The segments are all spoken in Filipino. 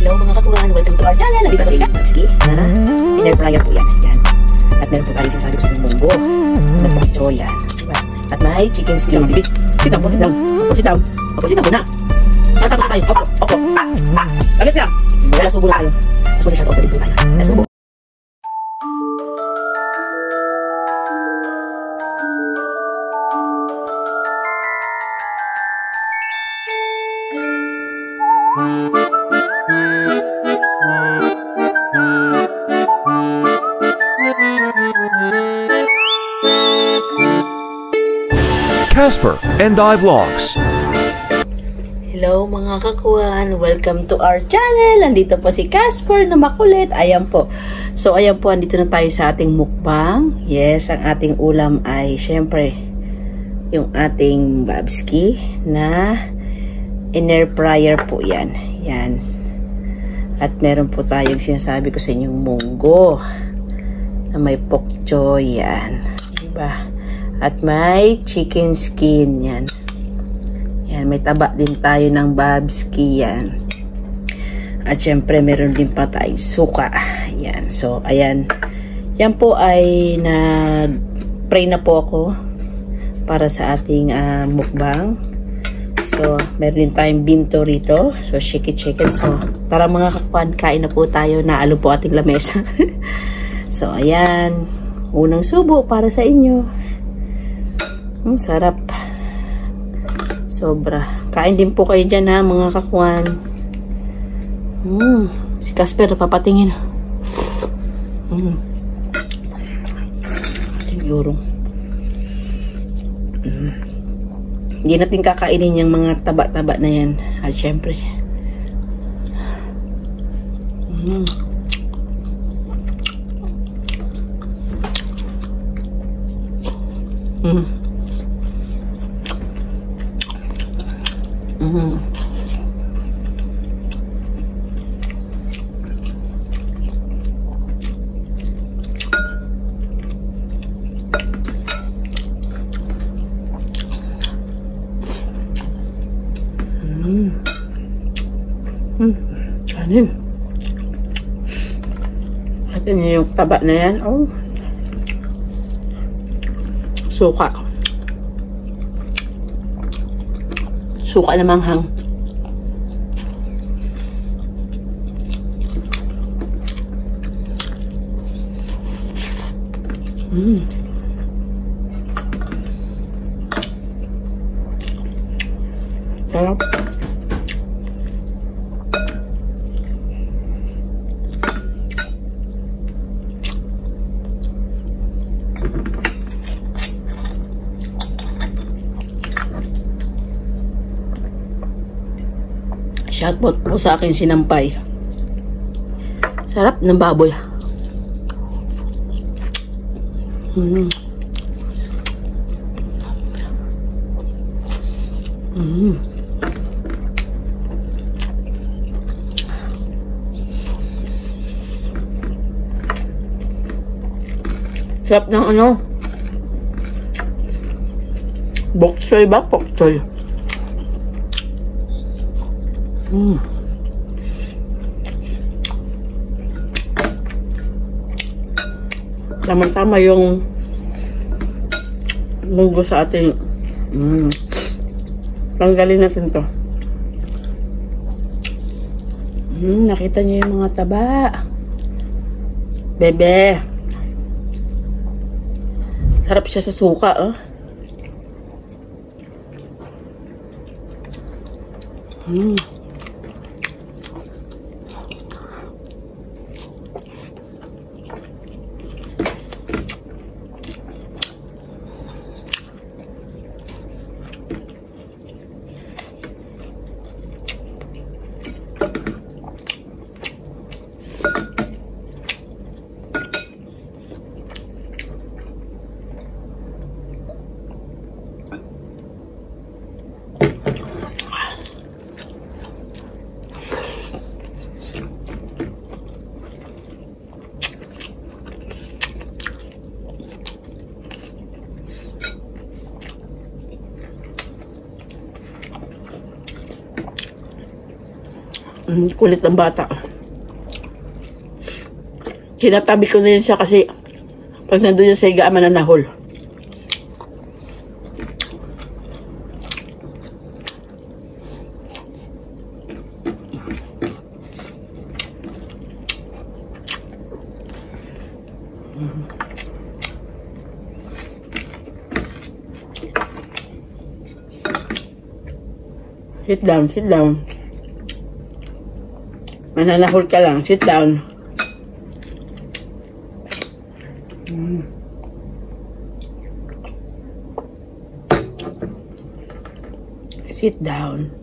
Hello mga kakuhan, welcome to our channel. Nandito po si Kapski na inner fryer po yan. Yan. At meron po tayo sinasabi ko sa inyong munggo. May pokcho yan. Diba? At may chicken skin. Sit down po, sit down. Opo, sit down. Opo, sit down po na. Matapos tayo. Opo, opo. Agad siya. Wala subo na tayo. Subo na siya. Opo, dito tayo. Subo. Casper and I Vlogs. Hello mga kakuhan, welcome to our channel. Nandito po si Casper na makulit. Ayan po. So ayan po, andito na tayo sa ating mukbang. Yes, ang ating ulam ay syempre yung ating babski na inner fryer po yan. Yan. At meron po tayong sinasabi ko sa inyong munggo na may pokcho yan. Diba? At may chicken skin yan. Yan, may taba din tayo ng babski yan. At syempre meron din pa tayong suka. Yan. So ayan. Yan po ay nag-pray na po ako para sa ating mukbang. So meron din tayong binto rito. So shake it. So tara mga kakuan, kain na po tayo. Naalo po ating lamesa. So ayan. Unang subo para sa inyo. Sarap. Sobra. Kain din po kayo dyan ha, mga kakuan. Si Casper, papatingin. Ating yurong. Hindi natin kakainin yung mga taba-taba na yan. At syempre. Kanin. Atin niyo yung taba na yan. Oh. Suka. Suka na manghang. Sarap. Shoutout po sa akin sinampay. Sarap ng baboy. Sarap ng ano? Bok choy ba? Bok choy. Tama-tama yung munggo sa ating tanggalin natin to. Nakita niyo yung mga taba, bebe. Sarap siya sa suka, oh. Kulit ng bata. Sinatabi ko na yun siya kasi pag nandun yung sa higaan, mananahol. Sit down, sit down. Mananahol ka lang, sit down. Sit down.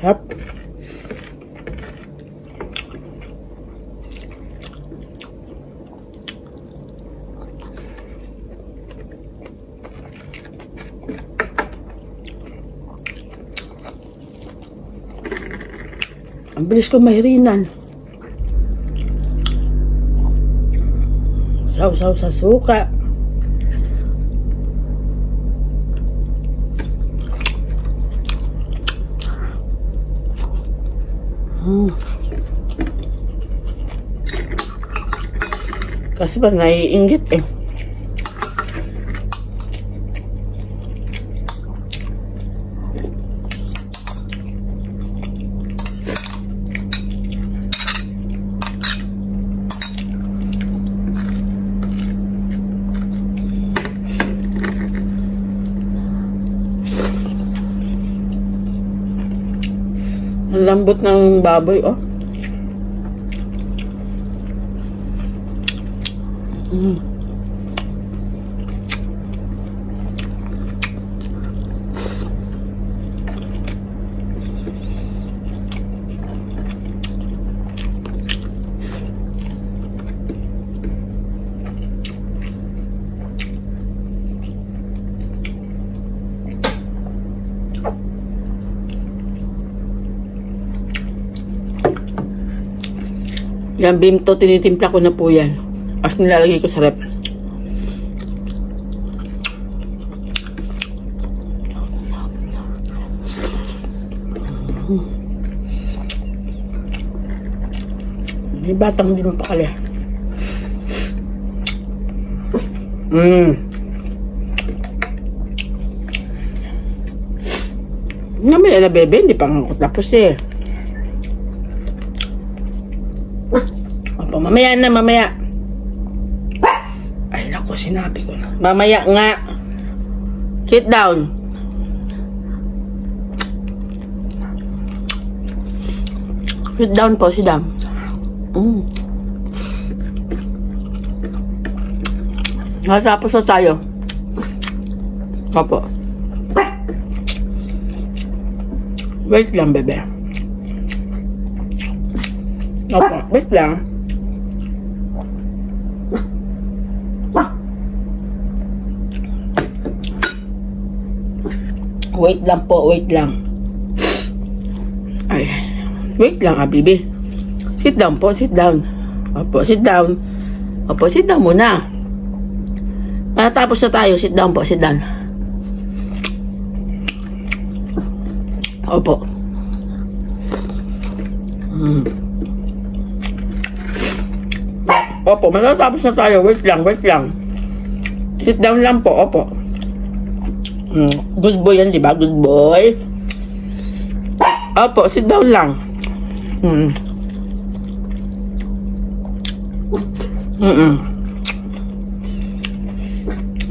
Sarap. Ang bilis ko mahirinan. Saw-saw sa suka. Kasi ba naiinggit eh. Ang lambot ng baboy, oh. Yan, bimto, tinitimpla ko na po yan. As nilalagay ko sa rep. May batang hindi mapakali. Namaya na bebe, hindi pa nga tapos eh. Opo, mamaya na, mamaya. Ay, naku, sinabi ko na. Mamaya nga. Sit down. Sit down po, sit down. Natapos na tayo. Opo. Wait lang, bebe. Opo, wait lang. Wait lang po, wait lang. Ay, wait lang, bibi. Sit down po, sit down. Opo, sit down. Opo, sit down muna. Matapos na tayo, sit down po, sit down. Opo. Opo, matatapos na tayo. Wait lang, wait lang. Sit down lang po, opo. Good boy yan, di ba? Good boy. Opo, sit down lang.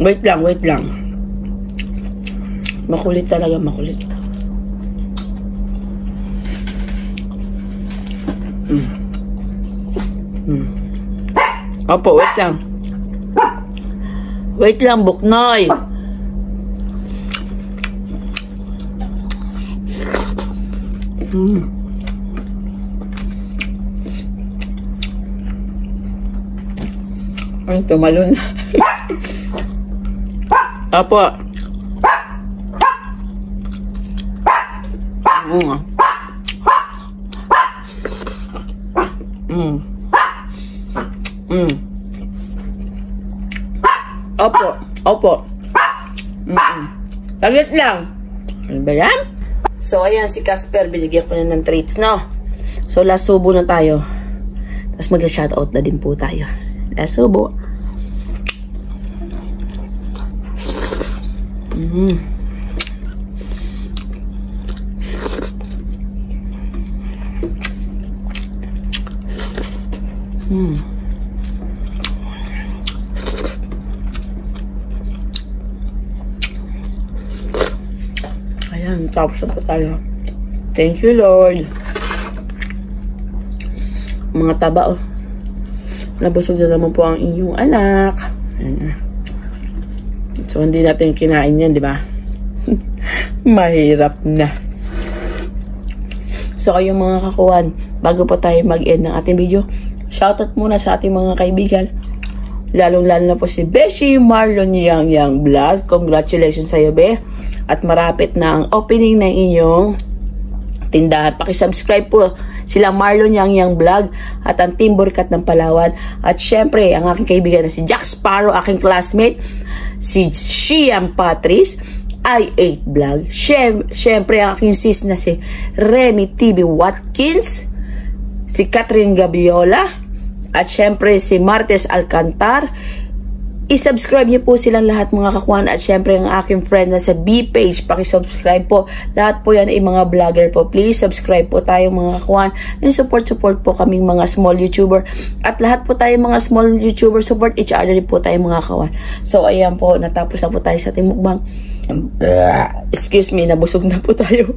Wait lang, wait lang. Makulit talaga, makulit. Opo, wait lang. Wait lang, Buknoy. Ay, tumalon. Opo. Opo. Opo. Saglit lang. Ano ba yan? So, ayan si Casper. Binigyan ko na ng treats, no? So, last subo na tayo. Tapos mag-shoutout na din po tayo. Last subo. Ayan, tapos na po tayo. Thank you, Lord. Mga taba, oh. Nabusog na naman po ang inyong anak. Ayan. So, hindi natin kinain yan, di ba? Mahirap na. So, kayong mga kakuan, bago pa tayo mag-end ng ating video, shoutout muna sa ating mga kaibigan. Lalong-lalo na po si Beshi Marlon Yang Vlog. Congratulations sa iyo, Be. At marapit na ang opening ng inyong tindahan. Pakisubscribe po sila Marlon Yang Vlog at ang Team Burkat ng Palawan. At syempre, ang aking kaibigan na si Jack Sparrow, aking classmate, si Shiam Patrice, I8 Vlog. Syempre, ang aking sis na si Remy TV Watkins, si Catherine Gabiola, at syempre si Martes Alcantar. I-subscribe niyo po silang lahat mga kakuan. At syempre ang aking friend na sa B-page, pakisubscribe po. Lahat po yan ay mga vlogger po. Please subscribe po tayo mga kakuan. And support po kaming mga small YouTuber. At lahat po tayo mga small YouTuber, support each other po tayo mga kakuan. So ayan po, natapos na po tayo sa ating mukbang. Excuse me, nabusog na po tayo.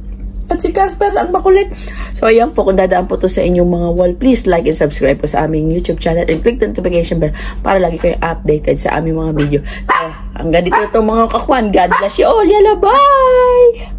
At si Casper ang makulit. So, ayan po, kung dadaan po to sa inyong mga wall, please like and subscribe po sa aming YouTube channel and click the notification bell para lagi kayo updated sa aming mga video. So, hanggang dito itong mga kakuan. God bless you all. Yala, bye!